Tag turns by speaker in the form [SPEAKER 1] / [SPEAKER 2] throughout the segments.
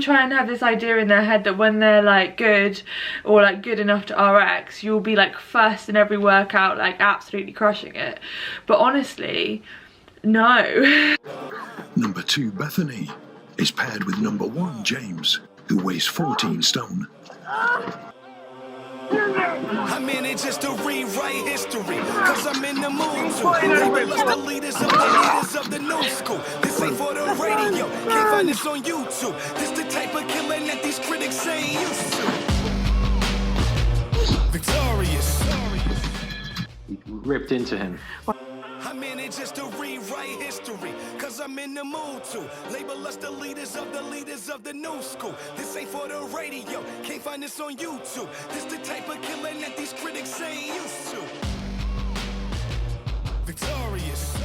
[SPEAKER 1] try and have this idea in their head that when they're like good or like good enough to RX, you'll be like first in every workout, like absolutely crushing it. But honestly, no.
[SPEAKER 2] Number 2, Bethany, is paired with number 1, James, who weighs 14 stone.
[SPEAKER 3] I'm in it just to rewrite history, cause I'm in the mood to label us the leaders of the new school. This ain't for the radio, can't find this on YouTube. This the type of killing that these critics ain't used to. Victorious.
[SPEAKER 4] He ripped into him.
[SPEAKER 3] I'm in it just to rewrite history, cause I'm in the mood to label us the leaders of the new school. This ain't for the radio, can't find this on YouTube. This the type of killing that these critics ain't used to. Victorious.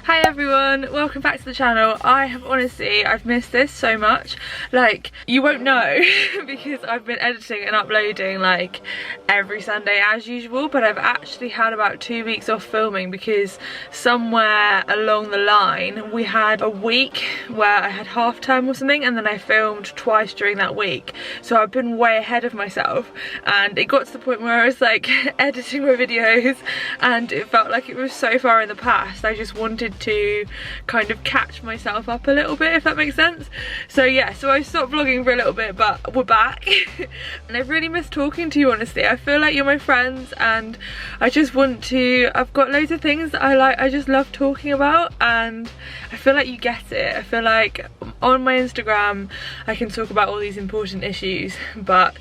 [SPEAKER 1] Hi everyone, welcome back to the channel. I've missed this so much. Like, you won't know because I've been editing and uploading like every Sunday as usual, but I've actually had about 2 weeks off filming because somewhere along the line we had a week where I had half term or something, and then I filmed twice during that week. So I've been way ahead of myself, and it got to the point where I was like editing my videos and it felt like it was so far in the past. I just wanted to kind of catch myself up a little bit, if that makes sense. So yeah, so I stopped vlogging for a little bit, but we're back. And I've really missed talking to you, honestly. I feel like you're my friends and I just want to, I've got loads of things that I just love talking about, and I feel like you get it. I feel like on my Instagram I can talk about all these important issues, but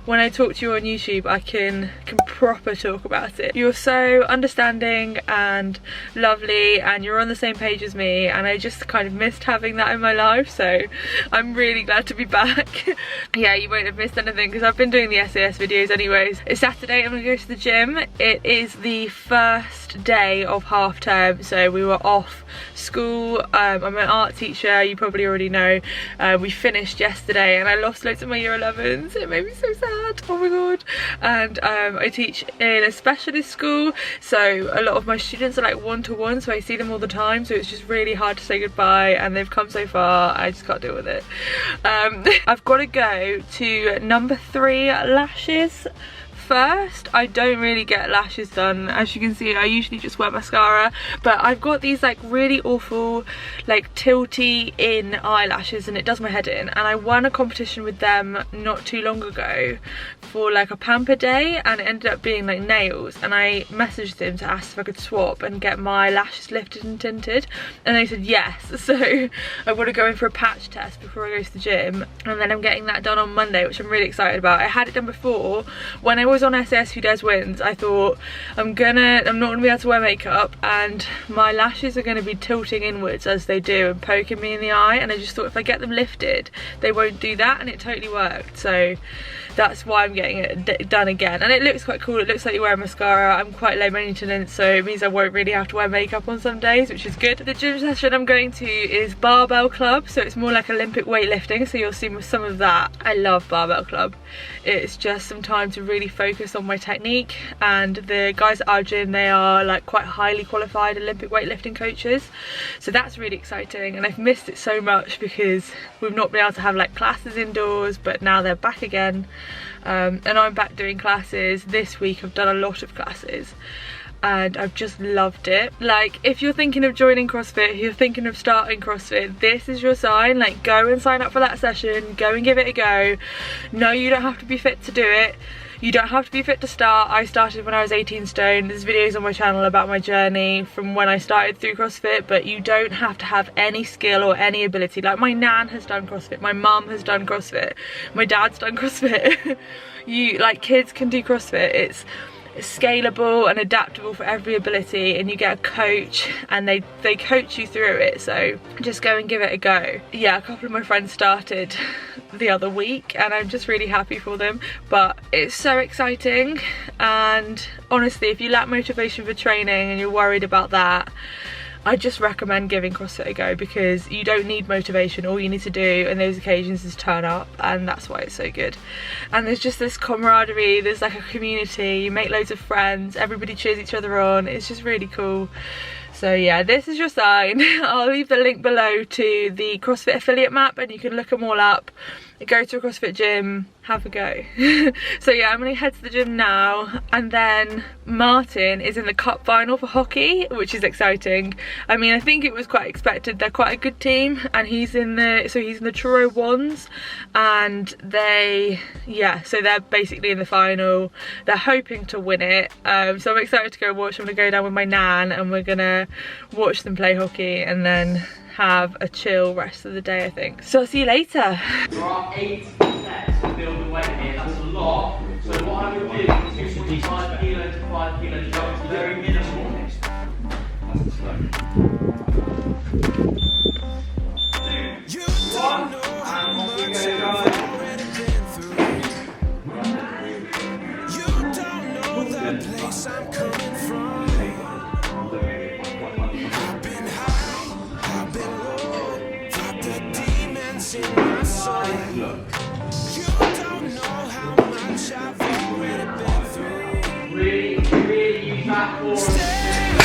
[SPEAKER 1] when I talk to you on YouTube I can proper talk about it. You're so understanding and lovely, and you're on the same page as me, and I just kind of missed having that in my life, so I'm really glad to be back. Yeah, you won't have missed anything because I've been doing the SAS videos anyways. It's Saturday, I'm gonna go to the gym. It is the first day of half term, so we were off school. I'm an art teacher, you probably already know. We finished yesterday and I lost loads of my year 11s. It made me so sad, oh my god. And I teach in a specialist school, so a lot of my students are like one-to-one, so I see them all the time, so it's just really hard to say goodbye, and they've come so far, I just can't deal with it. I've got to go to number 3 lashes first. I don't really get lashes done, as you can see. I usually just wear mascara, but I've got these like really awful like tilty in eyelashes and it does my head in, and I won a competition with them not too long ago for like a pamper day, and it ended up being like nails, and I messaged them to ask if I could swap and get my lashes lifted and tinted, and they said yes. So I want to go in for a patch test before I go to the gym, and then I'm getting that done on Monday, which I'm really excited about. I had it done before when I was on SAS Who Dares Wins. I thought I'm not gonna be able to wear makeup and my lashes are gonna be tilting inwards as they do and poking me in the eye, and I just thought if I get them lifted they won't do that, and it totally worked. So that's why I'm getting it done again, and it looks quite cool. It looks like you wear mascara. I'm quite low maintenance, so it means I won't really have to wear makeup on some days, which is good. The gym session I'm going to is Barbell Club, so it's more like Olympic weightlifting, so you'll see some of that. I love Barbell Club. It's just some time to really focus on my technique, and the guys at our gym, they are like quite highly qualified Olympic weightlifting coaches, so that's really exciting. And I've missed it so much because we've not been able to have like classes indoors, but now they're back again. And I'm back doing classes. This week I've done a lot of classes and I've just loved it. Like, if you're thinking of joining CrossFit, if you're thinking of starting CrossFit, this is your sign. Like, go and sign up for that session, go and give it a go. No, you don't have to be fit to do it. You don't have to be fit to start. I started when I was 18 stone. There's videos on my channel about my journey from when I started through CrossFit, but you don't have to have any skill or any ability. Like, my nan has done CrossFit, my mum has done CrossFit, my dad's done CrossFit. Kids can do CrossFit. It's scalable and adaptable for every ability, and you get a coach and they coach you through it, so just go and give it a go. Yeah, a couple of my friends started the other week and I'm just really happy for them, but it's so exciting. And honestly, if you lack motivation for training and you're worried about that, I just recommend giving CrossFit a go, because you don't need motivation. All you need to do on those occasions is turn up, and that's why it's so good. And there's just this camaraderie, there's like a community, you make loads of friends, everybody cheers each other on, it's just really cool. So yeah, this is your sign. I'll leave the link below to the CrossFit affiliate map and you can look them all up. Go to a CrossFit gym, have a go. So yeah, I'm gonna head to the gym now, and then Martin is in the cup final for hockey, which is exciting. I mean, I think it was quite expected. They're quite a good team, and he's in the Truro Wands, and so they're basically in the final. They're hoping to win it. So I'm excited to go watch. I'm gonna go down with my nan and we're gonna watch them play hockey and then have a chill rest of the day, I think. So I'll see you later.
[SPEAKER 5] There are 8 sets to build the weight here, that's a lot. So what I would do is do 5 kilo to 5 kilo jumps, very minimal.
[SPEAKER 3] You don't know how much I've already been through. You don't know the place I'm coming from. I've been high, I've been low, fought the demons in my soul. You don't know how much I've already been through.
[SPEAKER 5] Really use that for
[SPEAKER 3] Stay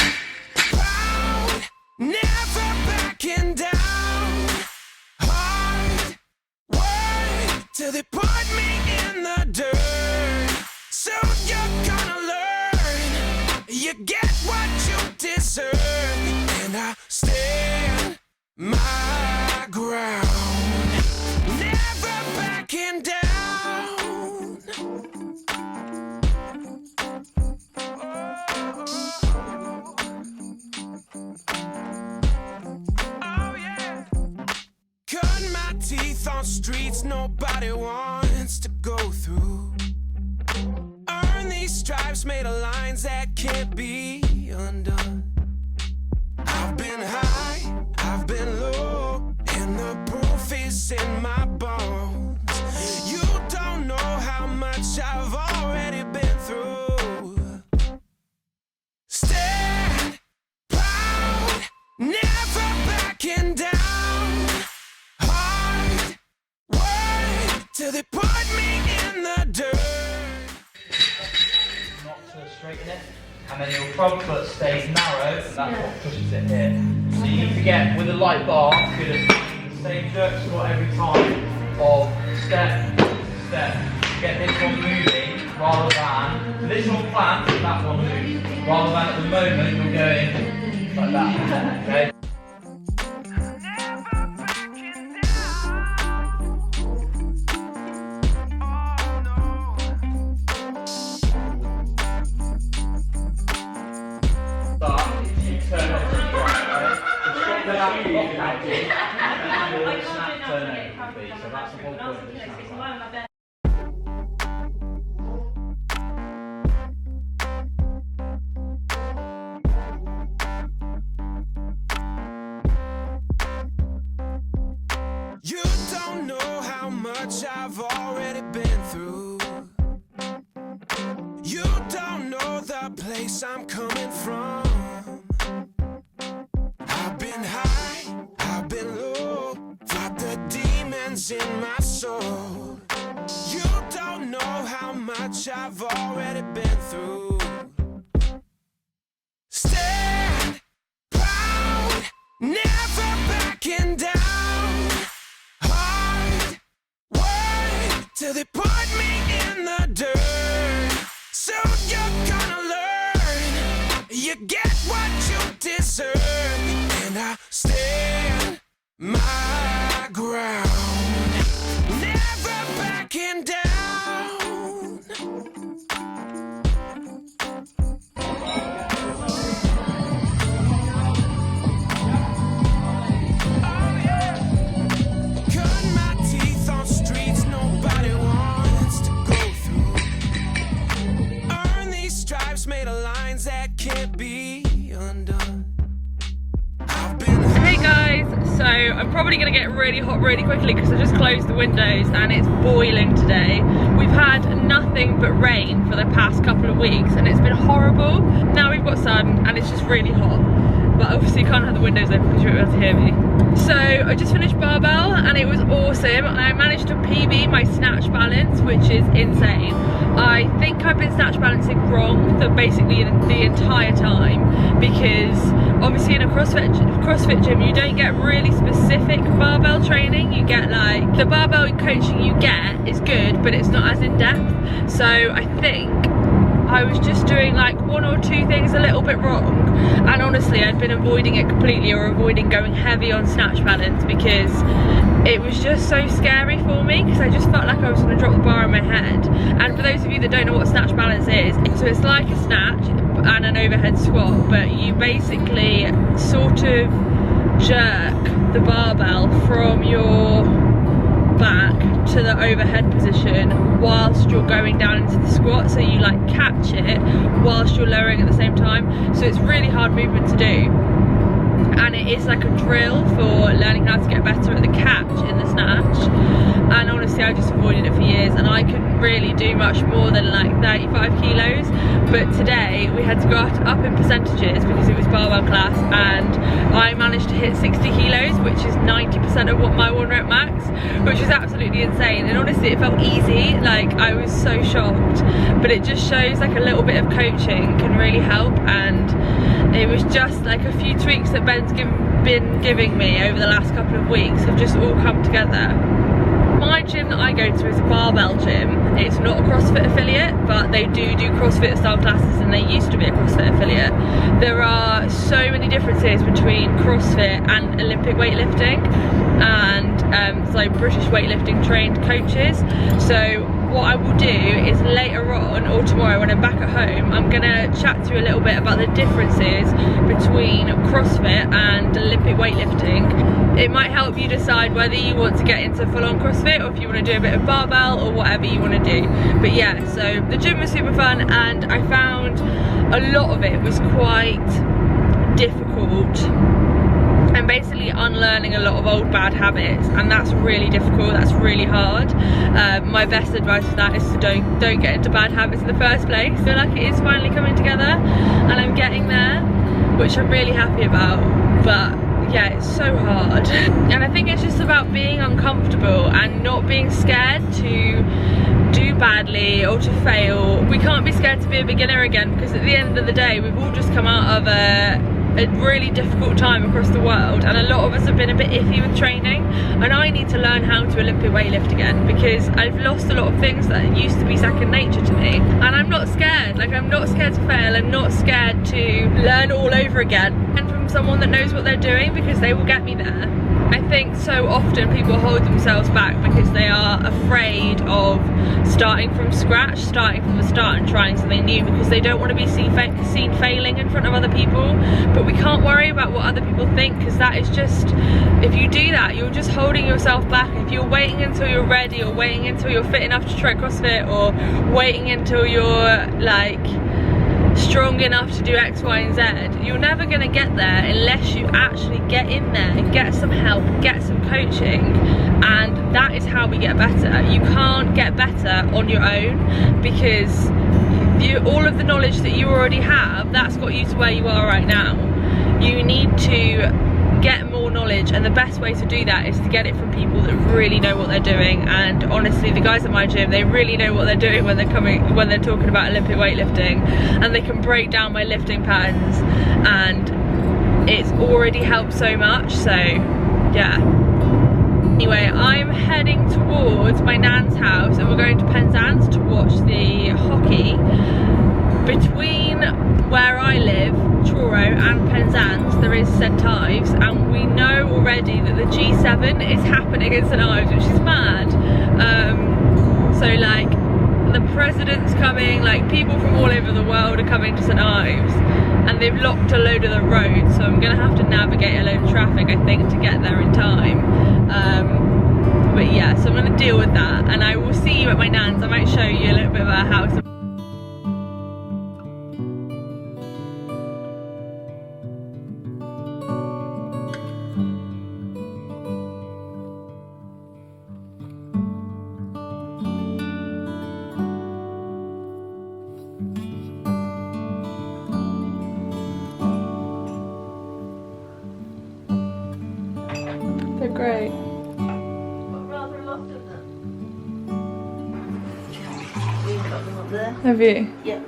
[SPEAKER 3] proud, never backing down. Hard work till they put me in the dirt. So you're gonna learn, you get what you deserve. And I stand my ground, never backing down. Oh yeah. Cut my teeth on streets nobody wants to go through. Earn these stripes made of lines that can't be undone. I've been high, I've been low, and the proof is in my bones. You don't know how much I've already been through. Stand proud, never backing down. Hard work till they put me in the dirt.
[SPEAKER 5] not to straighten it. And then your front foot stays narrow, and that's what pushes it here. So you need to get, with a light bar, good at the same jerk squat every time of step, step. Get this one moving rather than, this one plants and that one moves. Rather than at the moment you're going like that, okay? So that's the whole point of this now.
[SPEAKER 3] You don't know how much I've already been through. You don't know the place I'm coming from. I've been high, I've been low, fought the demons in my soul. You don't know how much I've already been through. Stand proud, never backing down. Hard work till they put me in the dirt. So you're gonna learn, you get what you deserve. And I stand my ground, never backing down. Oh yeah. Cut my teeth on streets nobody wants to go through. Earn these stripes made of lines that can't be undone. I've been
[SPEAKER 1] Hey guys, so I'm probably going to get really hot really quickly because I just closed the windows and it's boiling today. We've had nothing but rain for the past couple of weeks and it's been horrible. Now we've got sun and it's just really hot. but obviously you can't have the windows open because you won't be able to hear me. So I just finished barbell and it was awesome. I managed to PB my snatch balance, which is insane. I think I've been snatch balancing wrong for basically the entire time, because obviously in a CrossFit gym you don't get really specific barbell training. You get like, the barbell coaching you get is good, but it's not as in depth. So I think I was just doing like one or two things a little bit wrong, and honestly I'd been avoiding it completely, or avoiding going heavy on snatch balance, because it was just so scary for me, because I just felt like I was going to drop the bar on my head. And for those of you that don't know what snatch balance is, so it's like a snatch and an overhead squat, but you basically sort of jerk the barbell from your back to the overhead position whilst you're going down into the squat, so you like catch it whilst you're lowering at the same time. So it's really hard movement to do, and it is like a drill for learning how to get better at the catch in the snatch. And honestly I just avoided it for years, and I couldn't really do much more than like 35 kilos. But today we had to go up in percentages because it was barbell class, and I managed to hit 60 kilos, which is 90% of what my 1 rep max, which is absolutely insane. And honestly it felt easy, like I was so shocked. But it just shows like a little bit of coaching can really help, and it was just like a few tweaks that Ben's been giving me over the last couple of weeks have just all come together. My gym that I go to is a barbell gym. It's not a CrossFit affiliate, but they do CrossFit style classes, and they used to be a CrossFit affiliate. There are so many differences between CrossFit and Olympic weightlifting, and so British weightlifting trained coaches. So what I will do is later on, or tomorrow when I'm back at home, I'm gonna chat to you a little bit about the differences between CrossFit and Olympic weightlifting. It might help you decide whether you want to get into full-on CrossFit, or if you want to do a bit of barbell, or whatever you want to do. But yeah, so the gym was super fun, and I found a lot of it was quite difficult. I'm basically unlearning a lot of old bad habits, and that's really difficult, that's really hard. My best advice for that is to don't get into bad habits in the first place. I feel like it is finally coming together, and I'm getting there, which I'm really happy about. But yeah, it's so hard. And I think it's just about being uncomfortable and not being scared to do badly or to fail. We can't be scared to be a beginner again, because at the end of the day we've all just come out of a really difficult time across the world, and a lot of us have been a bit iffy with training, and I need to learn how to Olympic weightlift again, because I've lost a lot of things that used to be second nature to me, and I'm not scared. Like, I'm not scared to fail, I'm not scared to learn all over again, and from someone that knows what they're doing, because they will get me there. I think so often people hold themselves back because they are afraid of starting from scratch, starting from the start and trying something new, because they don't want to be seen failing in front of other people. But we can't worry about what other people think, because that is just, if you do that, you're just holding yourself back. If you're waiting until you're ready, or waiting until you're fit enough to try CrossFit, or waiting until you're like strong enough to do X, Y, and Z, you're never going to get there unless you actually get in there, get some help, get some coaching, and that is how we get better. You can't get better on your own, because all of the knowledge that you already have, that's got you to where you are right now. You need to get more knowledge, and the best way to do that is to get it from people that really know what they're doing. And honestly, the guys at my gym, they really know what they're doing when they're talking about Olympic weightlifting, and they can break down my lifting patterns, and it's already helped so much. So yeah, anyway, I'm heading towards my nan's house, and we're going to Penzance to watch the hockey. Between where I live, Truro, and Penzance, there is St Ives, and we know already that the G7 is happening in St Ives, which is mad. So like, the president's coming, like people from all over the world are coming to St Ives, and they've locked a load of the roads, so I'm gonna have to navigate a load of traffic, I think, to get there in time. But yeah, so I'm gonna deal with that, and I will see you at my nan's. I might show you a little bit of our house.
[SPEAKER 6] Yeah.
[SPEAKER 1] Have you?
[SPEAKER 6] Yeah.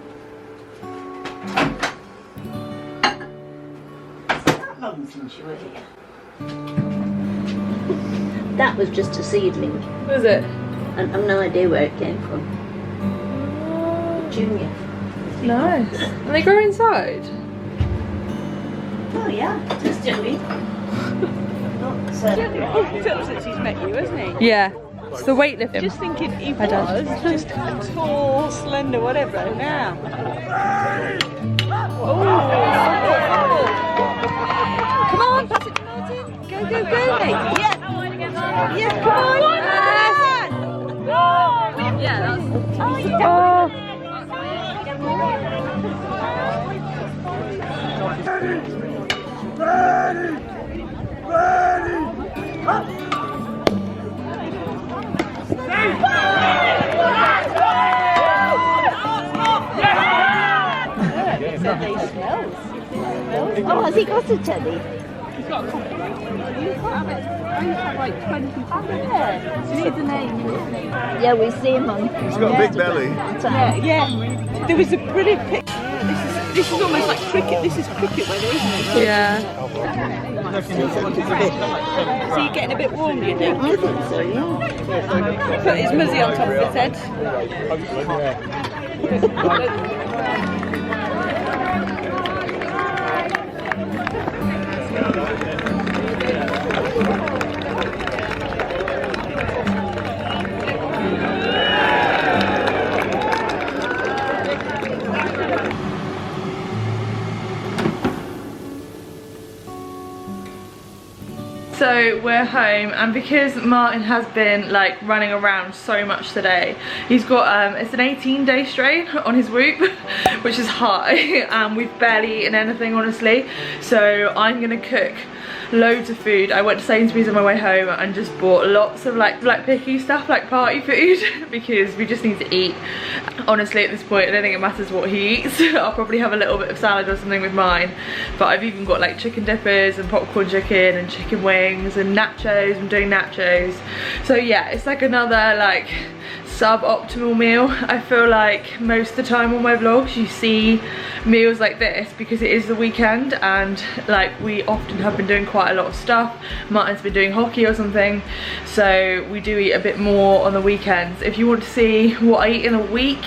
[SPEAKER 6] Is it that long since you were here? That was just a seedling.
[SPEAKER 1] Was it?
[SPEAKER 6] And I've no idea where it came from. Junior.
[SPEAKER 1] Nice. And they grow inside?
[SPEAKER 6] Oh yeah, just Joey.
[SPEAKER 7] Since he's met you, hasn't he?
[SPEAKER 1] Yeah. It's the weightlifting.
[SPEAKER 7] Just thinking he
[SPEAKER 1] I don't.
[SPEAKER 7] was just tall, slender, whatever. Now. Come on, pass it to Martin. Go, go, go, mate. Yes. Yes, come on.
[SPEAKER 1] Yeah, that's...
[SPEAKER 7] Oh, you
[SPEAKER 6] Oh, has he got a teddy?
[SPEAKER 7] He's got a couple. You can't have it. I used to have like 20 pounds. He needs a name.
[SPEAKER 6] Yeah, we see him on.
[SPEAKER 8] He's got a big belly.
[SPEAKER 7] Yeah, yeah. There was a brilliant picture. This is almost like cricket. This is cricket weather, isn't it?
[SPEAKER 1] Yeah.
[SPEAKER 7] So you're getting a bit warm, do you think?
[SPEAKER 6] I think so, yeah.
[SPEAKER 7] Put his muzzy on top of his head.
[SPEAKER 1] So we're home, and because Martin has been like running around so much today, he's got it's an 18-day strain on his whoop, which is high, and we've barely eaten anything honestly. So I'm gonna cook loads of food. I went to Sainsbury's on my way home and just bought lots of like picky stuff, like party food, because we just need to eat. Honestly, at this point I don't think it matters what he eats. I'll probably have a little bit of salad or something with mine, but I've even got like chicken dippers and popcorn chicken and chicken wings and nachos. I'm doing nachos. So yeah, it's like another like suboptimal meal. I feel like most of the time on my vlogs you see meals like this because it is the weekend, and like we often have been doing quite a lot of stuff. Martin's been doing hockey or something, so we do eat a bit more on the weekends. If you want to see what I eat in a week,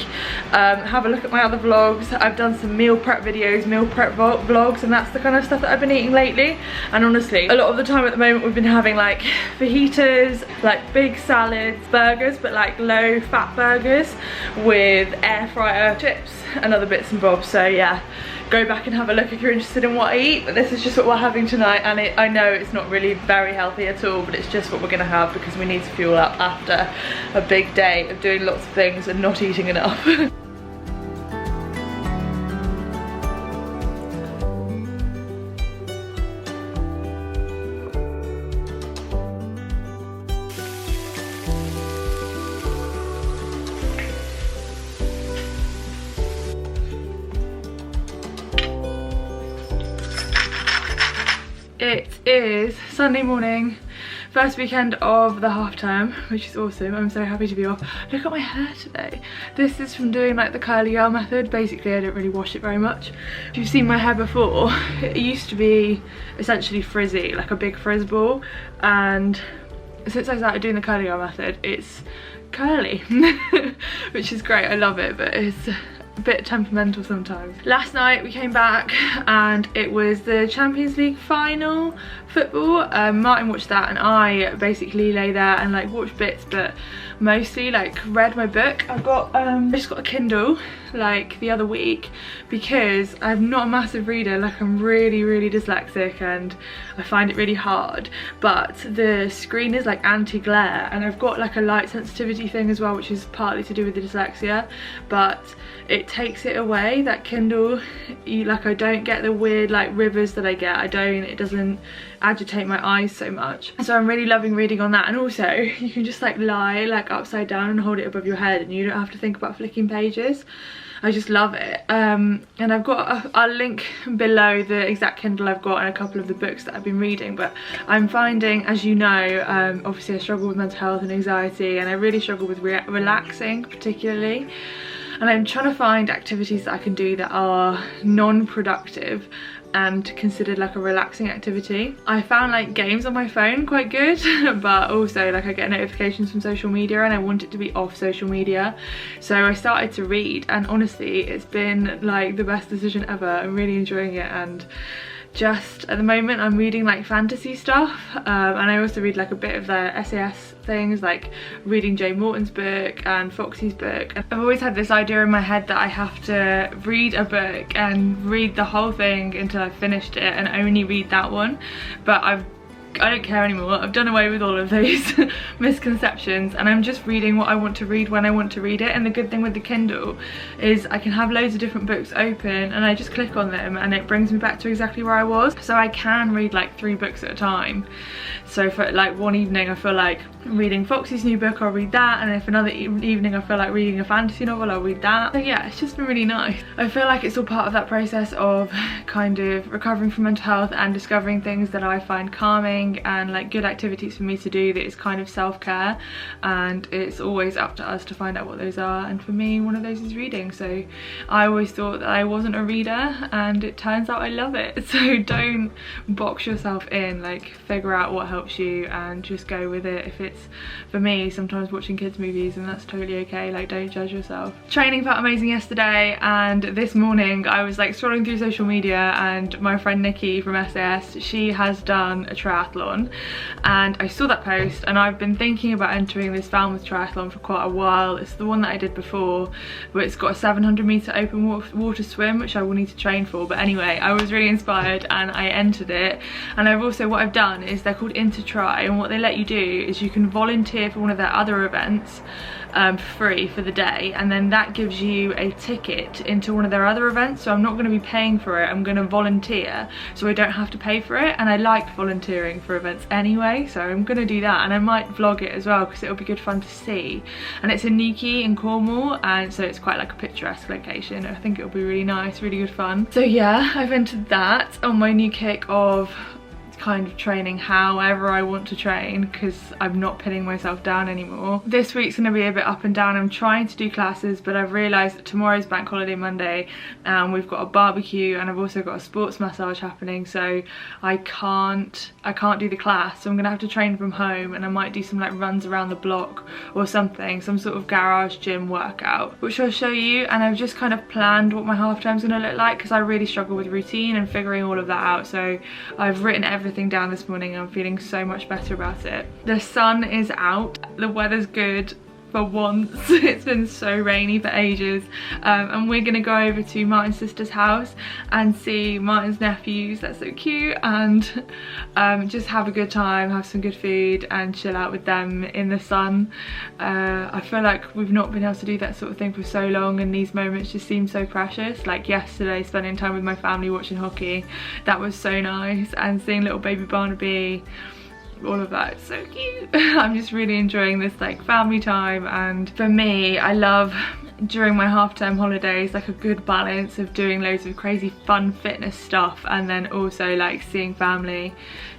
[SPEAKER 1] have a look at my other vlogs. I've done some meal prep videos, meal prep vlogs, and that's the kind of stuff that I've been eating lately. And honestly, a lot of the time at the moment we've been having like fajitas, like big salads, burgers, but like low fat burgers with air fryer chips and other bits and bobs. So yeah, go back and have a look if you're interested in what I eat. But this is just what we're having tonight, and I know it's not really very healthy at all, but it's just what we're gonna have because we need to fuel up after a big day of doing lots of things and not eating enough. It is Sunday morning, first weekend of the half term, which is awesome. I'm so happy to be off. Look at my hair today. This is from doing like the curly girl method. Basically I don't really wash it very much. If you've seen my hair before, it used to be essentially frizzy, like a big frizz ball, and since I started doing the curly girl method it's curly, which is great. I love it, but it's a bit temperamental sometimes. Last night we came back and it was the Champions League final football. Martin watched that and I basically lay there and like watched bits, but mostly like read my book. I just got a Kindle like the other week because I'm not a massive reader. Like I'm really dyslexic and I find it really hard, but the screen is like anti-glare and I've got like a light sensitivity thing as well, which is partly to do with the dyslexia, but it takes it away, that Kindle. Like I don't get the weird like rivers that I get. It doesn't agitate my eyes so much, so I'm really loving reading on that. And also you can just like lie like upside down and hold it above your head and you don't have to think about flicking pages. I just love it. And I've got I'll link below the exact Kindle I've got and a couple of the books that I've been reading, but I'm finding, as you know, obviously I struggle with mental health and anxiety, and I really struggle with relaxing particularly. and I'm trying to find activities that I can do that are non-productive and considered like a relaxing activity. I found like games on my phone quite good, but also like I get notifications from social media and I want it to be off social media. So I started to read, and honestly it's been like the best decision ever. I'm really enjoying it, and just at the moment I'm reading like fantasy stuff, and I also read like a bit of the SAS things, like reading Jay Morton's book and Foxy's book. I've always had this idea in my head that I have to read a book and read the whole thing until I've finished it and only read that one, but I don't care anymore. I've done away with all of those misconceptions, and I'm just reading what I want to read when I want to read it. And the good thing with the Kindle is I can have loads of different books open and I just click on them and it brings me back to exactly where I was. So I can read like 3 books at a time. So for like one evening I feel like reading Foxy's new book, I'll read that, and if another evening I feel like reading a fantasy novel, I'll read that. So yeah, it's just been really nice. I feel like it's all part of that process of kind of recovering from mental health and discovering things that I find calming and like good activities for me to do that is kind of self-care, and it's always up to us to find out what those are, and for me one of those is reading. So I always thought that I wasn't a reader, and it turns out I love it. So don't box yourself in, like figure out what helps you and just go with it. If it's, for me, sometimes watching kids movies, and that's totally okay. Like don't judge yourself. Training felt amazing yesterday, and this morning I was like scrolling through social media and my friend Nikki from SAS, she has done a triathlon, and I saw that post and I've been thinking about entering this Falmouth triathlon for quite a while. It's the one that I did before, but it's got a 700-meter open water swim, which I will need to train for. But anyway, I was really inspired and I entered it. And I've also, what I've done is they're called Intertri, and what they let you do is you can volunteer for one of their other events free for the day, and then that gives you a ticket into one of their other events. So I'm not going to be paying for it, I'm going to volunteer so I don't have to pay for it, and I like volunteering for events anyway, so I'm going to do that. And I might vlog it as well because it'll be good fun to see. And it's in Newquay in Cornwall, and so it's quite like a picturesque location. I think it'll be really nice, really good fun. So yeah, I've entered that on my new kick of kind of training however I want to train, because I'm not pinning myself down anymore. This week's going to be a bit up and down. I'm trying to do classes, but I've realised that tomorrow's bank holiday Monday and we've got a barbecue, and I've also got a sports massage happening, so I can't do the class. So I'm gonna have to train from home, and I might do some like runs around the block or something, some sort of garage gym workout, which I'll show you. And I've just kind of planned what my half term's gonna look like, because I really struggle with routine and figuring all of that out. So I've written everything down this morning and I'm feeling so much better about it. The sun is out, the weather's good for once. It's been so rainy for ages, and we're gonna go over to Martin's sister's house and see Martin's nephews. That's so cute. And just have a good time, have some good food and chill out with them in the sun. I feel like we've not been able to do that sort of thing for so long, and these moments just seem so precious. Like yesterday, spending time with my family watching hockey, that was so nice, and seeing little baby Barnaby, all of that, it's so cute. I'm just really enjoying this like family time. And for me, I love during my half-term holidays like a good balance of doing loads of crazy fun fitness stuff and then also like seeing family.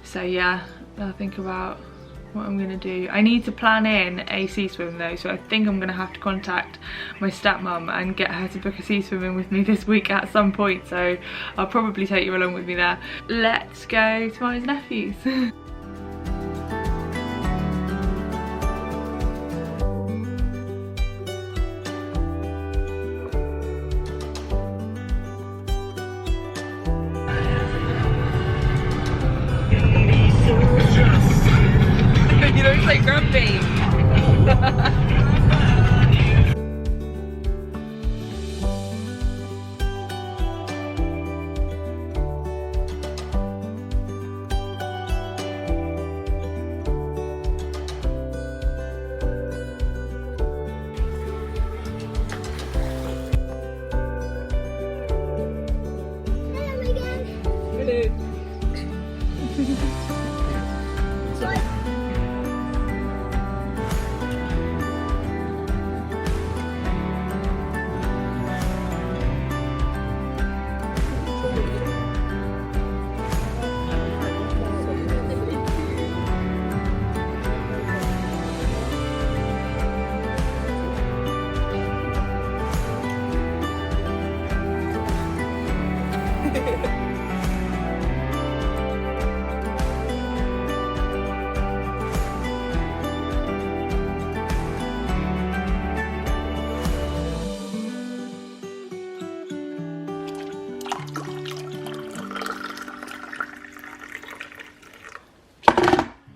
[SPEAKER 1] So yeah, I'll think about what I'm gonna do. I need to plan in a sea swim though, so I think I'm gonna have to contact my stepmom and get her to book a sea swimming with me this week at some point, so I'll probably take you along with me there. Let's go to Martin's nephews. You don't say grumpy.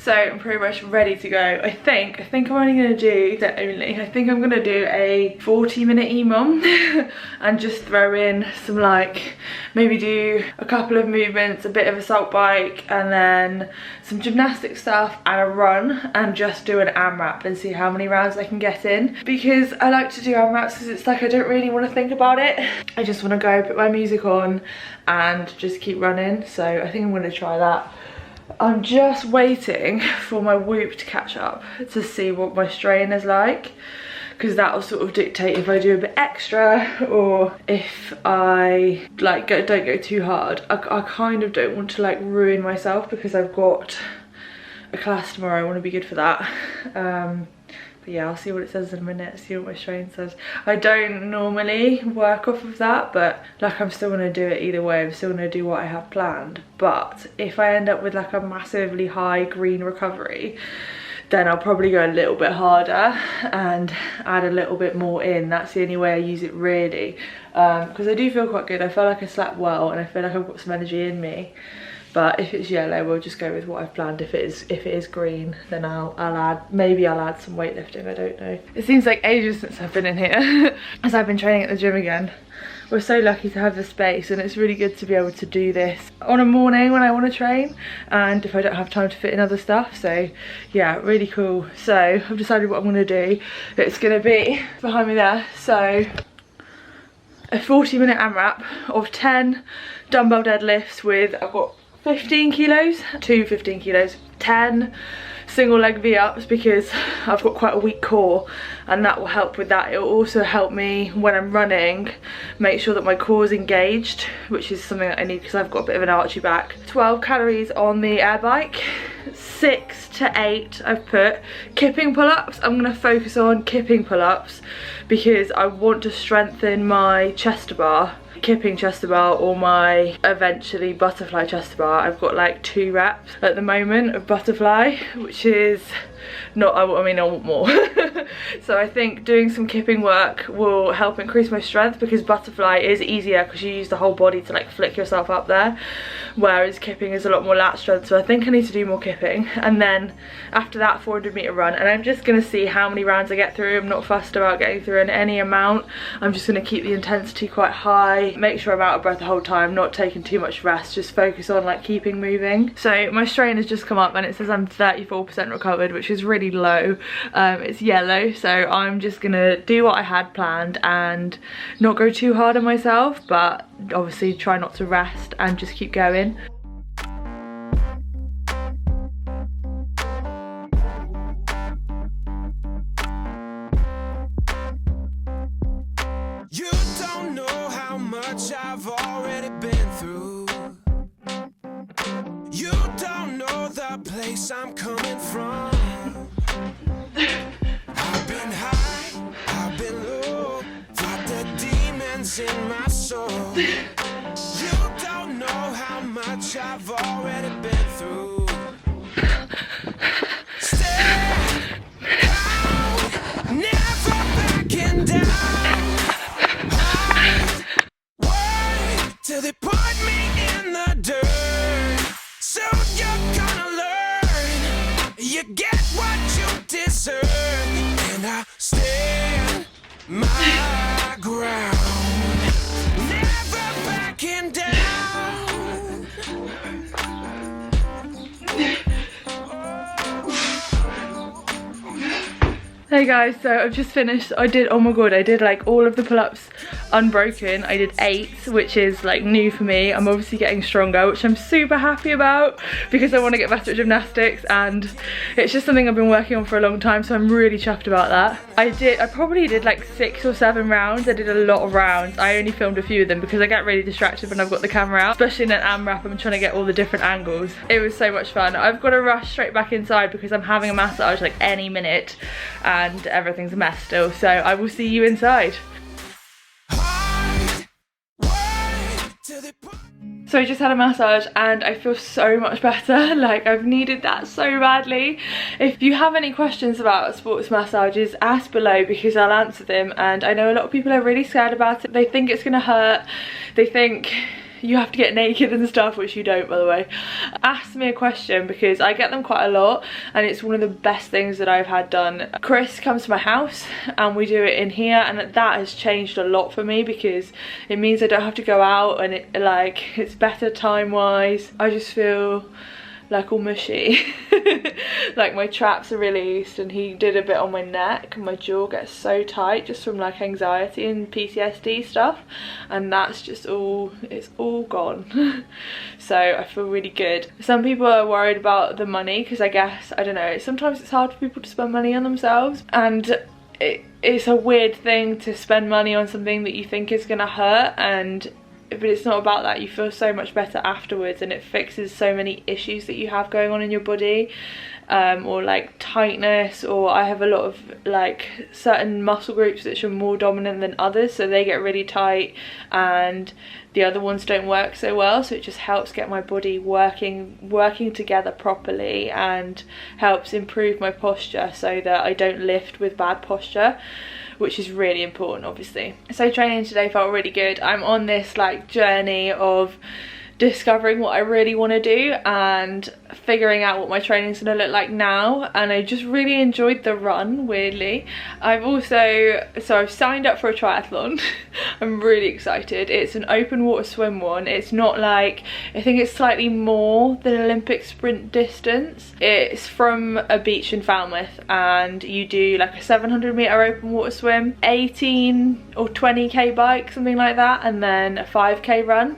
[SPEAKER 1] So I'm pretty much ready to go. I think I'm only gonna do I think I'm gonna do a 40-minute EMOM and just throw in some, like, maybe do a couple of movements, a bit of assault bike, and then some gymnastic stuff and a run, and just do an AMRAP and see how many rounds I can get in. Because I like to do AMRAPs because it's like I don't really want to think about it. I just want to go, put my music on and just keep running. So I think I'm going to try that. I'm just waiting for my Whoop to catch up to see what my strain is like, because that will sort of dictate if I do a bit extra or if I like don't go too hard. I kind of don't want to like ruin myself because I've got a class tomorrow. I want to be good for that. But yeah, I'll see what it says in a minute, see what my strain says. I don't normally work off of that, but like I'm still gonna do it either way. I'm still gonna do what I have planned. But if I end up with like a massively high green recovery, then I'll probably go a little bit harder and add a little bit more in. That's the only way I use it really. Because I do feel quite good. I feel like I slept well and I feel like I've got some energy in me. But if it's yellow, we'll just go with what I've planned. If it is green, then I'll add some weightlifting. I don't know. It seems like ages since I've been in here, as I've been training at the gym again. We're so lucky to have the space, and it's really good to be able to do this on a morning when I want to train, and if I don't have time to fit in other stuff. So yeah, really cool. So I've decided what I'm going to do. It's going to be behind me there. So a 40-minute AMRAP of 10 dumbbell deadlifts with, I've got 15 kilos, 15 kilos, 10 single leg V-ups because I've got quite a weak core, and that will help with that. It will also help me when I'm running make sure that my core is engaged, which is something that I need because I've got a bit of an archy back. 12 calories on the air bike, 6 to 8 I've put. Kipping pull-ups, I'm going to focus on kipping pull-ups because I want to strengthen my chest bar. Kipping chest bar or my eventually butterfly chest bar. I've got like 2 reps at the moment of butterfly, which is not, I mean I want more. So I think doing some kipping work will help increase my strength, because butterfly is easier because you use the whole body to like flick yourself up there, whereas kipping is a lot more lat strength. So I think I need to do more kipping, and then after that 400-meter run, and I'm just going to see how many rounds I get through. I'm not fussed about getting through in any amount. I'm just going to keep the intensity quite high, make sure I'm out of breath the whole time, not taking too much rest, just focus on like keeping moving. So my strain has just come up and it says I'm 34% recovered, which is really low. It's yellow, so I'm just gonna do what I had planned and not go too hard on myself, but obviously try not to rest and just keep going.
[SPEAKER 3] You don't know how much I've already been through. You don't know the place I'm coming from. I've been high, I've been low, fought the demons in my soul. You don't know how much I've already been through. Stay out, never backing down. Wait till they put me in the dirt. So you're gonna learn. You get what you deserve. And I stand my ground. Never backing down.
[SPEAKER 1] Hey guys, so I've just finished. I did, oh my god, I did like all of the pull-ups unbroken. I did 8, which is like new for me. I'm obviously getting stronger, which I'm super happy about because I want to get better at gymnastics, and it's just something I've been working on for a long time, so I'm really chuffed about that. I probably did like 6 or 7 rounds. I did a lot of rounds. I only filmed a few of them because I get really distracted when I've got the camera out, especially in an AMRAP. I'm trying to get all the different angles. It was so much fun. I've got to rush straight back inside because I'm having a massage like any minute and everything's a mess still, so I will see you inside. So I just had a massage and I feel so much better. Like, I've needed that so badly. If you have any questions about sports massages, ask below because I'll answer them. And I know a lot of people are really scared about it. They think it's gonna hurt. They think you have to get naked and stuff, which you don't, by the way, ask me a question, because I get them quite a lot and it's one of the best things that I've had done. Chris comes to my house and we do it in here, and that has changed a lot for me because it means I don't have to go out, and it's better time wise. I just feel like all mushy. Like my traps are released, and he did a bit on my neck and my jaw gets so tight just from like anxiety and PTSD stuff, and that's just it's all gone. So I feel really good. Some people are worried about the money, because I guess, I don't know, sometimes it's hard for people to spend money on themselves, and it's a weird thing to spend money on something that you think is gonna hurt, but it's not about that. You feel so much better afterwards, and it fixes so many issues that you have going on in your body, or like tightness, or I have a lot of like certain muscle groups which are more dominant than others, so they get really tight and the other ones don't work so well, so it just helps get my body working together properly, and helps improve my posture so that I don't lift with bad posture, which is really important, obviously. So training today felt really good. I'm on this like journey of discovering what I really want to do and figuring out what my training's going to look like now, and I just really enjoyed the run, weirdly. I've signed up for a triathlon. I'm really excited. It's an open water swim one. It's not like, I think it's slightly more than Olympic sprint distance. It's from a beach in Falmouth, and you do like a 700 meter open water swim, 18 or 20k bike, something like that, and then a 5k run.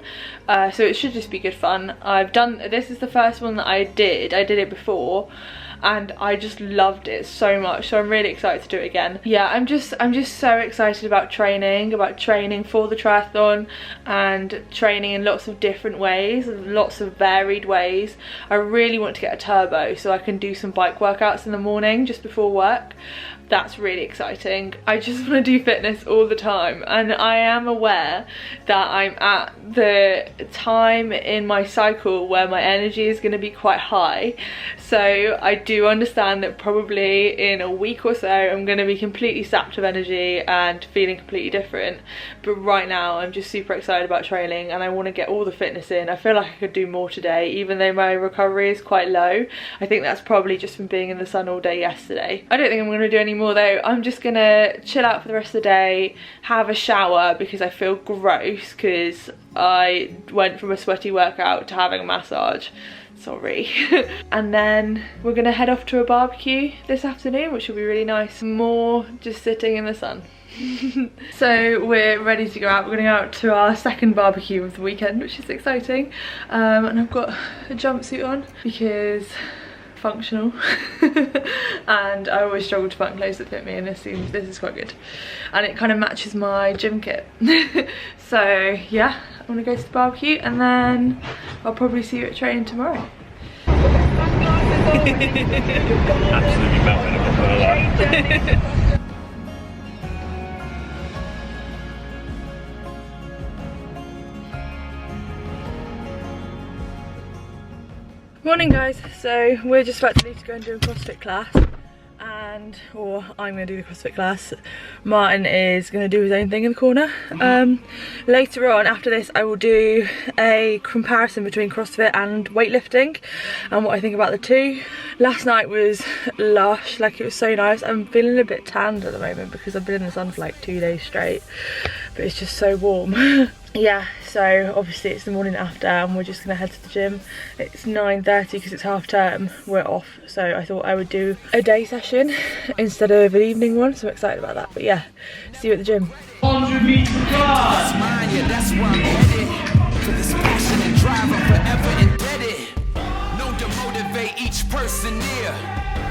[SPEAKER 1] So it should just be good fun. This is the first one that I did it before, and I just loved it so much, so I'm really excited to do it again. Yeah, I'm just so excited about training for the triathlon, and training in lots of different ways, lots of varied ways. I really want to get a turbo so I can do some bike workouts in the morning just before work. That's really exciting. I just want to do fitness all the time, and I am aware that I'm at the time in my cycle where my energy is going to be quite high, so I do understand that probably in a week or so I'm going to be completely sapped of energy and feeling completely different, but right now I'm just super excited about training and I want to get all the fitness in. I feel like I could do more today, even though my recovery is quite low. I think that's probably just from being in the sun all day yesterday. I don't think I'm going to do any more though. I'm just gonna chill out for the rest of the day, have a shower because I feel gross because I went from a sweaty workout to having a massage. Sorry. And then we're gonna head off to a barbecue this afternoon, which will be really nice. More just sitting in the sun. So we're ready to go out. We're going to go out to our second barbecue of the weekend, which is exciting. And I've got a jumpsuit on because functional. And I always struggle to find clothes that fit me, and this is quite good, and it kind of matches my gym kit. So yeah, I'm gonna go to the barbecue and then I'll probably see you at training tomorrow.
[SPEAKER 8] Absolutely melting, I'm not gonna lie.
[SPEAKER 1] Morning guys, so we're just about to leave to go and do a CrossFit class, or I'm going to do the CrossFit class. Martin is going to do his own thing in the corner. Later on after this I will do a comparison between CrossFit and weightlifting and what I think about the two. Last night was lush, like it was so nice. I'm feeling a bit tanned at the moment because I've been in the sun for like 2 days straight, but it's just so warm. Yeah, so obviously it's the morning after and we're just gonna head to the gym. It's 9:30 because it's half term, we're off, so I thought I would do a day session instead of an evening one, so I'm excited about that. But yeah, see you at the gym.
[SPEAKER 5] 100 meter class.
[SPEAKER 3] Yeah, that's where I'm headed. For this passion and drive, I'm forever indebted. Known to motivate each person near.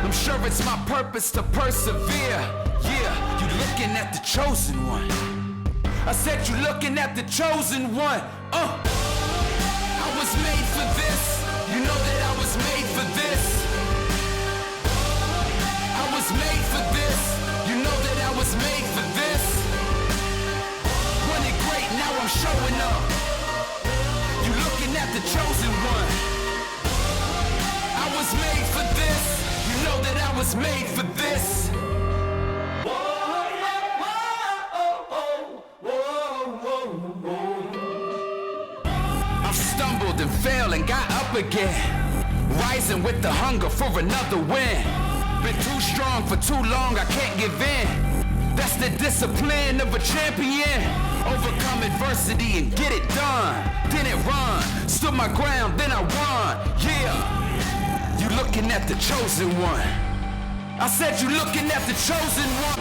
[SPEAKER 3] I'm sure it's my purpose to persevere. Yeah, you looking at the chosen one. I said you looking at the chosen one. I was made for this. You know that I was made for this. I was made for this. You know that I was made for this. Running great, now I'm showing up. You looking at the chosen one. I was made for this. You know that I was made for this. and got up again. Rising with the hunger for another win. Been too strong for too long, I can't give in. That's the discipline of a champion. Overcome adversity and get it done. Didn't run, stood my ground, then I won. Yeah, you looking at the chosen one. I said you looking at the chosen one.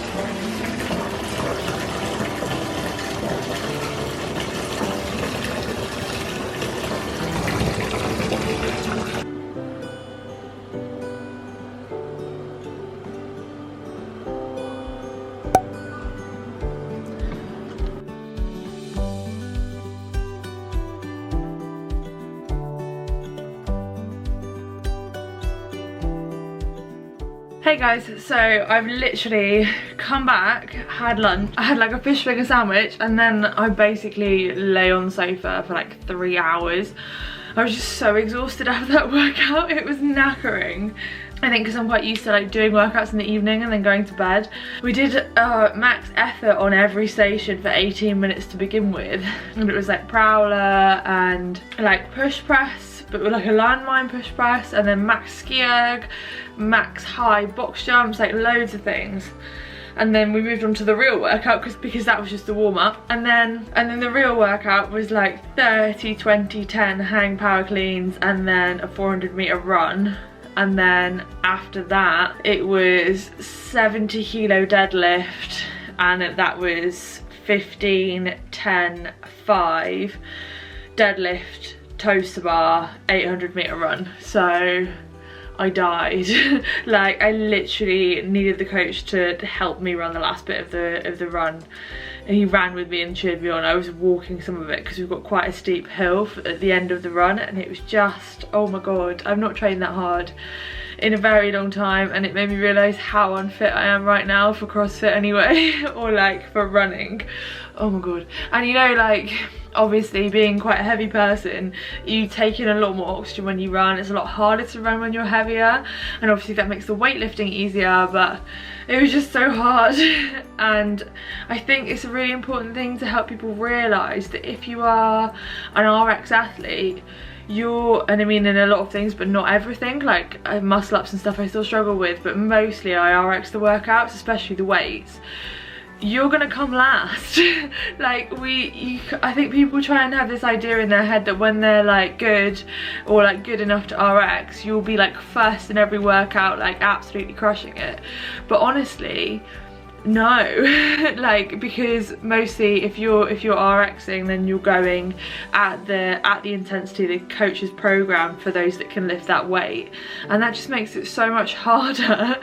[SPEAKER 1] Hey guys, so I've literally come back, had lunch, I had like a fish finger sandwich, and then I basically lay on the sofa for like 3 hours. I was just so exhausted after that workout, it was knackering. I think because I'm quite used to like doing workouts in the evening and then going to bed. We did max effort on every station for 18 minutes to begin with. And it was like prowler and like push press, but with like a landmine push press, and then max ski erg, max high box jumps, like loads of things. And then we moved on to the real workout because that was just the warm-up, and then the real workout was like 30, 20, 10 hang power cleans, and then a 400-meter run. And then after that it was 70 kilo deadlift, and that was 15, 10, 5 deadlift, toes to bar, 800-meter run. So I died. Like I literally needed the coach to help me run the last bit of the run, and he ran with me and cheered me on. I was walking some of it because we've got quite a steep hill at the end of the run, and it was just, oh my god, I've not trained that hard in a very long time, and it made me realise how unfit I am right now for CrossFit anyway, or like for running. Oh my god. And you know, like obviously being quite a heavy person, you take in a lot more oxygen when you run. It's a lot harder to run when you're heavier, and obviously that makes the weightlifting easier, but it was just so hard. And I think it's a really important thing to help people realise that if you are an RX athlete, and I mean in a lot of things but not everything, like muscle ups and stuff I still struggle with, but mostly I RX the workouts, especially the weights, you're gonna come last. Like I think people try and have this idea in their head that when they're like good or like good enough to RX, you'll be like first in every workout, like absolutely crushing it. But honestly, no. Like, because mostly if you're RXing, then you're going at the intensity the coach has programmed for those that can lift that weight, and that just makes it so much harder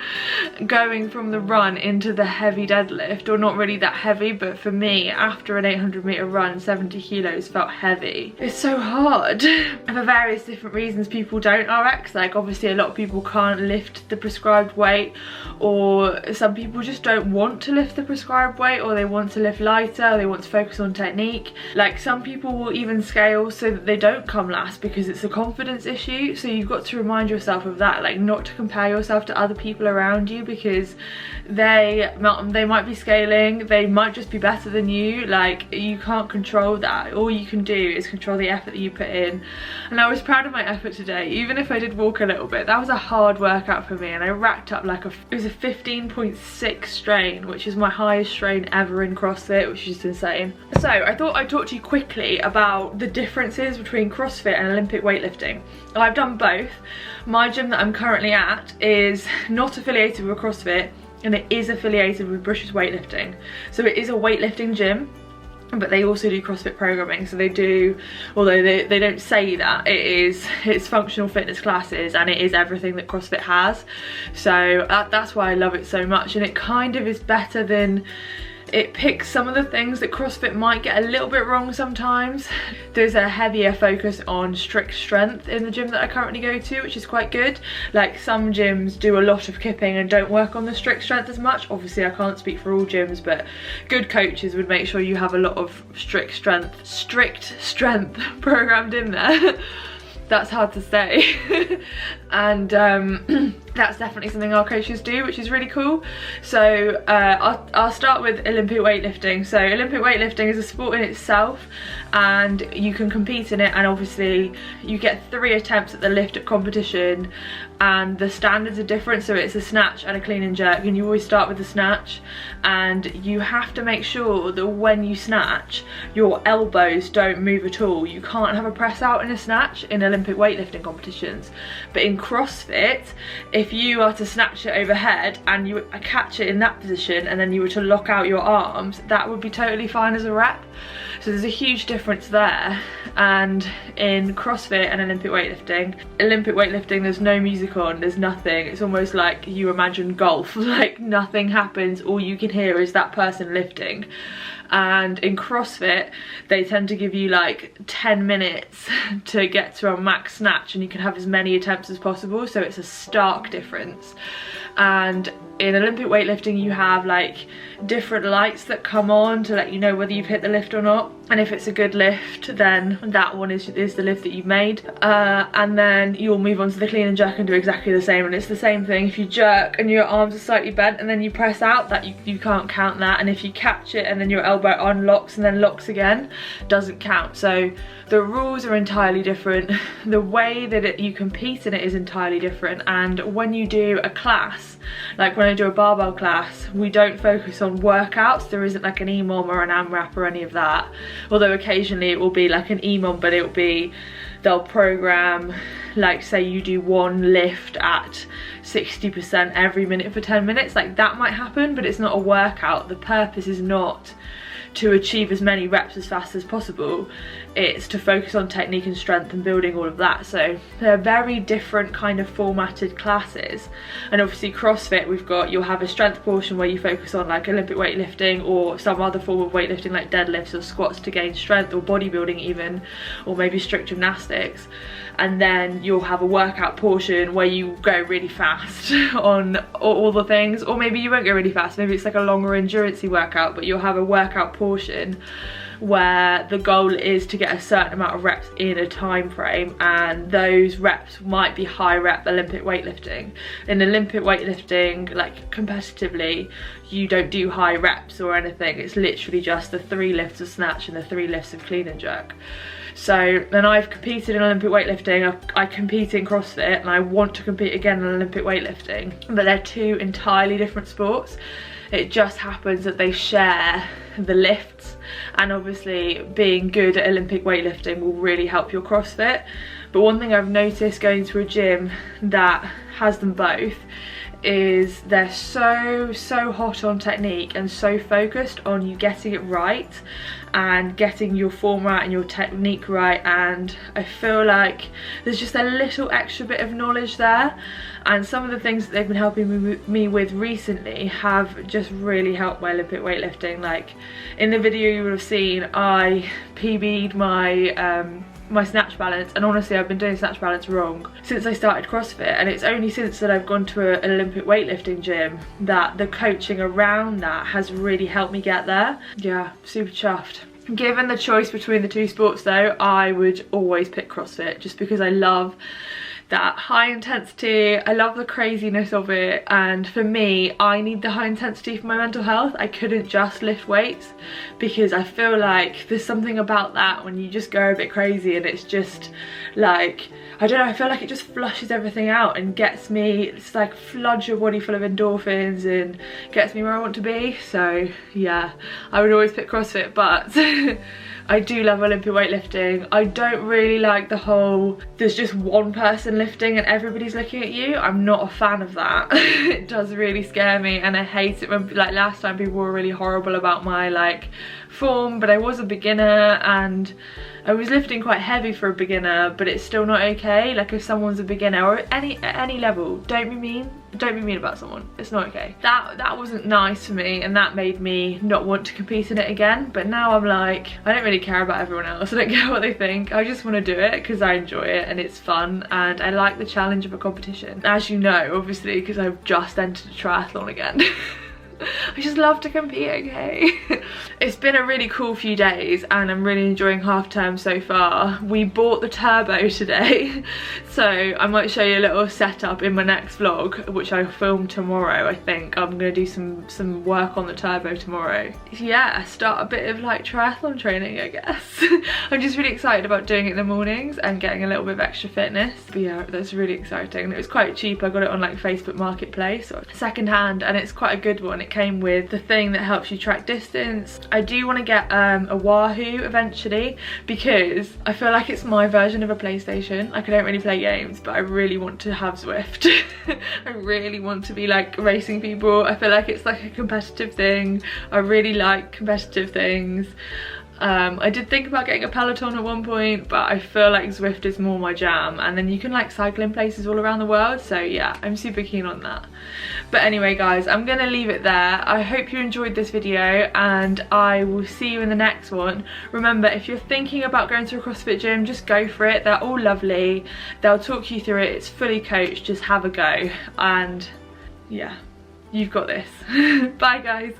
[SPEAKER 1] going from the run into the heavy deadlift, or not really that heavy, but for me after an 800-meter run 70 kilos felt heavy. It's so hard. For various different reasons people don't RX. Like obviously a lot of people can't lift the prescribed weight, or some people just don't want to lift the prescribed weight, or they want to lift lighter, or they want to focus on technique. Like some people will even scale so that they don't come last because it's a confidence issue. So you've got to remind yourself of that, like not to compare yourself to other people around you, because they might be scaling, they might just be better than you. Like you can't control that. All you can do is control the effort that you put in. And I was proud of my effort today, even if I did walk a little bit. That was a hard workout for me, and I racked up like it was a 15.6 strain, which is my highest strain ever in CrossFit, which is just insane. So I thought I'd talk to you quickly about the differences between CrossFit and Olympic weightlifting. I've done both. My gym that I'm currently at is not affiliated with CrossFit, and it is affiliated with British Weightlifting. So it is a weightlifting gym, but they also do CrossFit programming. So they do, although they don't say that, it's functional fitness classes, and it is everything that CrossFit has. So that's why I love it so much, and it kind of is better than, it picks some of the things that CrossFit might get a little bit wrong sometimes. There's a heavier focus on strict strength in the gym that I currently go to, which is quite good. Like some gyms do a lot of kipping and don't work on the strict strength as much. Obviously I can't speak for all gyms, but good coaches would make sure you have a lot of strict strength programmed in there. That's hard to say. And that's definitely something our coaches do, which is really cool. So I'll start with Olympic weightlifting. So Olympic weightlifting is a sport in itself, and you can compete in it, and obviously you get 3 attempts at the lift at competition, and the standards are different. So it's a snatch and a clean and jerk, and you always start with the snatch, and you have to make sure that when you snatch your elbows don't move at all. You can't have a press out in a snatch in Olympic weightlifting competitions, but in CrossFit, if you are to snatch it overhead and you catch it in that position and then you were to lock out your arms, that would be totally fine as a rep. So there's a huge difference there. And in CrossFit and Olympic weightlifting, there's no music on, there's nothing. It's almost like you imagine golf, like nothing happens, all you can hear is that person lifting. And in CrossFit, they tend to give you like 10 minutes to get to a max snatch, and you can have as many attempts as possible, so it's a stark difference. And in Olympic weightlifting, you have like different lights that come on to let you know whether you've hit the lift or not, and if it's a good lift, then that one is the lift that you've made. And then you'll move on to the clean and jerk and do exactly the same, and it's the same thing. If you jerk and your arms are slightly bent and then you press out, that you can't count that. And if you catch it and then your elbow unlocks and then locks again, doesn't count. So the rules are entirely different, the way that you compete in it is entirely different. And when you do a class, like when I do a barbell class, we don't focus on workouts. There isn't like an EMOM or an AMRAP or any of that, although occasionally it will be like an EMOM, but it will be, they'll program, like say you do one lift at 60% every minute for 10 minutes, like that might happen, but it's not a workout. The purpose is not to achieve as many reps as fast as possible, it's to focus on technique and strength and building all of that. So they're very different kind of formatted classes. And obviously CrossFit, you'll have a strength portion where you focus on like Olympic weightlifting or some other form of weightlifting like deadlifts or squats to gain strength, or bodybuilding even, or maybe strict gymnastics. And then you'll have a workout portion where you go really fast on all the things, or maybe you won't go really fast, maybe it's like a longer endurance-y workout, but you'll have a workout portion where the goal is to get a certain amount of reps in a time frame, and those reps might be high rep Olympic weightlifting. In Olympic weightlifting, like competitively, you don't do high reps or anything, it's literally just the 3 lifts of snatch and the 3 lifts of clean and jerk. So then I've competed in Olympic weightlifting, I compete in CrossFit, and I want to compete again in Olympic weightlifting, but they're 2 entirely different sports. It just happens that they share the lifts, and obviously being good at Olympic weightlifting will really help your CrossFit. But one thing I've noticed going to a gym that has them both is they're so hot on technique and so focused on you getting it right and getting your format and your technique right, and I feel like there's just a little extra bit of knowledge there. And some of the things that they've been helping me with recently have just really helped my Olympic weightlifting. Like in the video you would have seen, I PB'd my snatch balance, and honestly I've been doing snatch balance wrong since I started CrossFit, and it's only since that I've gone to an Olympic weightlifting gym that the coaching around that has really helped me get there. Yeah, super chuffed. Given the choice between the 2 sports though, I would always pick CrossFit, just because I love that high intensity, I love the craziness of it, and for me, I need the high intensity for my mental health. I couldn't just lift weights, because I feel like there's something about that when you just go a bit crazy, and it's just like, I don't know, I feel like it just flushes everything out and gets me, it's like floods your body full of endorphins and gets me where I want to be. So yeah, I would always pick CrossFit, but I do love Olympic weightlifting. I don't really like the whole, there's just one person lifting and everybody's looking at you. I'm not a fan of that. It does really scare me, and I hate it when, like last time, people were really horrible about my like form, but I was a beginner and I was lifting quite heavy for a beginner, but it's still not okay. Like if someone's a beginner or at any level, don't be mean about someone, it's not okay. That wasn't nice for me, and that made me not want to compete in it again. But now I'm like, I don't really care about everyone else, I don't care what they think, I just want to do it because I enjoy it and it's fun, and I like the challenge of a competition, as you know, obviously, because I've just entered a triathlon again. I just love to compete, okay? It's been a really cool few days and I'm really enjoying half term so far. We bought the turbo today, so I might show you a little setup in my next vlog, which I'll film tomorrow. I think I'm gonna do some work on the turbo tomorrow. Yeah, start a bit of like triathlon training, I guess. I'm just really excited about doing it in the mornings and getting a little bit of extra fitness. But yeah, that's really exciting. It was quite cheap. I got it on like Facebook Marketplace or second hand, and it's quite a good one. It came with the thing that helps you track distance. I do want to get a Wahoo eventually, because I feel like it's my version of a PlayStation. Like, I don't really play games, but I really want to have Zwift. I really want to be like racing people. I feel like it's like a competitive thing. I really like competitive things. I did think about getting a Peloton at one point, but I feel like Zwift is more my jam, and then you can like cycle in places all around the world, so yeah, I'm super keen on that. But anyway guys, I'm gonna leave it there. I hope you enjoyed this video and I will see you in the next one. Remember, if you're thinking about going to a CrossFit gym, just go for it. They're all lovely, they'll talk you through it, it's fully coached, just have a go, and yeah, you've got this. Bye guys.